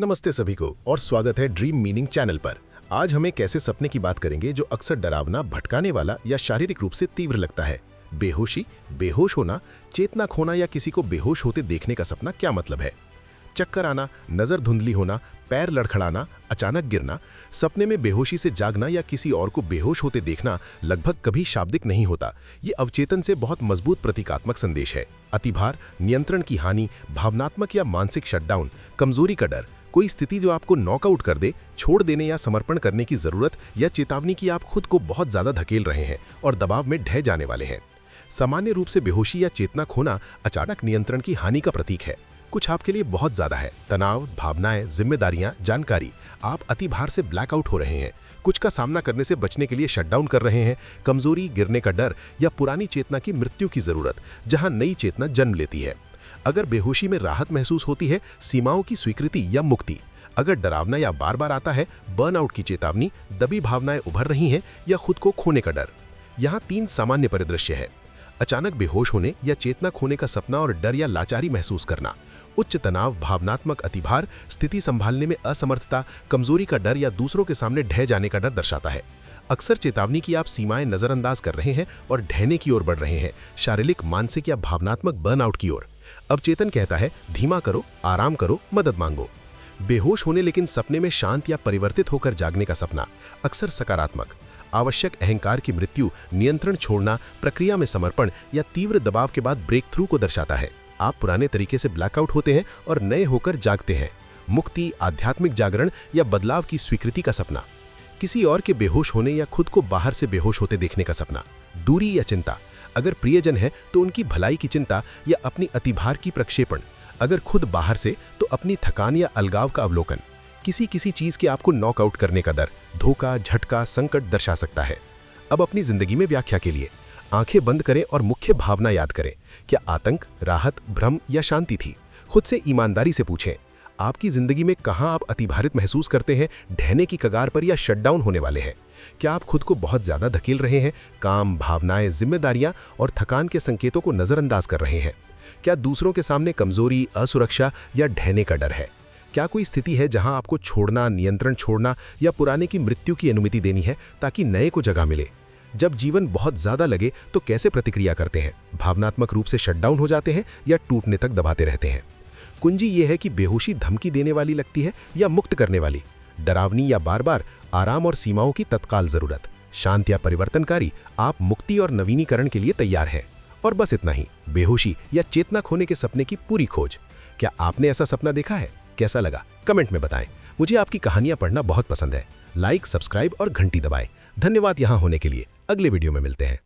नमस्ते सभी को और स्वागत है ड्रीम मीनिंग चैनल पर। आज हम एक ऐसे सपने की बात करेंगे जो अक्सर डरावना, भटकाने वाला या शारीरिक रूप से तीव्र लगता है। बेहोशी, बेहोश होना, चेतना खोना या किसी को बेहोश होते देखने का सपना क्या मतलब है? चक्कर आना, नजर धुंधली होना, पैर लड़खड़ाना, अचानक गिरना, सपने में बेहोशी से जागना या किसी और को बेहोश होते देखना लगभग कभी शाब्दिक नहीं होता। ये अवचेतन से बहुत मजबूत प्रतीकात्मक संदेश है। अतिभार, नियंत्रण की हानि, भावनात्मक या मानसिक शटडाउन, कमजोरी का डर, कोई स्थिति जो आपको नॉकआउट कर दे, छोड़ देने या समर्पण करने की जरूरत या चेतावनी की आप खुद को बहुत ज्यादा धकेल रहे हैं और दबाव में ढह जाने वाले हैं। सामान्य रूप से बेहोशी या चेतना खोना अचानक नियंत्रण की हानि का प्रतीक है। कुछ आपके लिए बहुत ज्यादा है, तनाव, भावनाएं, जिम्मेदारियां, जानकारी। आप अतिभार से ब्लैकआउट हो रहे हैं, कुछ का सामना करने से बचने के लिए शटडाउन कर रहे हैं, कमजोरी, गिरने का डर या पुरानी चेतना की मृत्यु की जरूरत जहां नई चेतना जन्म लेती है। अगर बेहोशी में राहत महसूस होती है, सीमाओं की स्वीकृति या मुक्ति। अगर डरावना या बार बार आता है, बर्नआउट की चेतावनी, दबी भावनाएं उभर रही हैं या खुद को खोने का डर। यहाँ 3 सामान्य परिदृश्य है। अचानक बेहोश होने या चेतना खोने का सपना और डर या लाचारी महसूस करना। उच्च तनाव, भावनात्मक अतिभार, स्थिति संभालने में असमर्थता, कमजोरी का डर या दूसरों के सामने ढह जाने का डर दर्शाता है। अक्सर चेतावनी की आप सीमाएं नजरअंदाज कर रहे हैं और ढहने की ओर बढ़ रहे हैं, शारीरिक, मानसिक या भावनात्मक बर्नआउट की ओर। अवचेतन कहता है, धीमा करो, आराम करो, मदद मांगो। बेहोश होने लेकिन सपने में शांत या परिवर्तित होकर जागने का सपना, अक्सर सकारात्मक। आवश्यक अहंकार की मृत्यु, नियंत्रण छोड़ना, प्रक्रिया में समर्पण या तीव्र दबाव के बाद ब्रेक थ्रू को दर्शाता है। आप पुराने तरीके से ब्लैकआउट होते हैं और नए होकर जागते हैं। मुक्ति, आध्यात्मिक जागरण या बदलाव की स्वीकृति का सपना। किसी और के बेहोश होने या खुद को बाहर से बेहोश होते देखने का सपना। दूरी या चिंता, अगर प्रियजन है तो उनकी भलाई की चिंता या अपनी अतिभार की प्रक्षेपण। अगर खुद बाहर से तो अपनी थकान या अलगाव का अवलोकन। किसी चीज के आपको नॉकआउट करने का डर, धोखा, झटका, संकट दर्शा सकता है। अब अपनी जिंदगी में व्याख्या के लिए आंखें बंद करें और मुख्य भावना याद करें। क्या आतंक, राहत, भ्रम या शांति थी? खुद से ईमानदारी से पूछें, आपकी जिंदगी में कहां आप अतिभारित महसूस करते हैं, ढहने की कगार पर या शटडाउन होने वाले हैं? क्या आप खुद को बहुत ज्यादा धकेल रहे हैं, काम, भावनाएं, जिम्मेदारियां और थकान के संकेतों को नजरअंदाज कर रहे हैं? क्या दूसरों के सामने कमजोरी, असुरक्षा या ढहने का डर है? क्या कोई स्थिति है जहां आपको छोड़ना, नियंत्रण छोड़ना या पुराने की मृत्यु की अनुमति देनी है ताकि नए को जगह मिले? जब जीवन बहुत ज्यादा लगे तो कैसे प्रतिक्रिया करते हैं? भावनात्मक रूप से शटडाउन हो जाते हैं या टूटने तक दबाते रहते हैं? कुंजी ये है कि बेहोशी धमकी देने वाली लगती है या मुक्त करने वाली, डरावनी या बार बार, आराम और सीमाओं की तत्काल जरूरत, शांत या परिवर्तनकारी, आप मुक्ति और नवीनीकरण के लिए तैयार हैं। और बस इतना ही, बेहोशी या चेतना खोने के सपने की पूरी खोज। क्या आपने ऐसा सपना देखा है? कैसा लगा कमेंट में बताएं। मुझे आपकी कहानियां पढ़ना बहुत पसंद है। लाइक, सब्सक्राइब और घंटी दबाएं। धन्यवाद यहाँ होने के लिए। अगले वीडियो में मिलते हैं।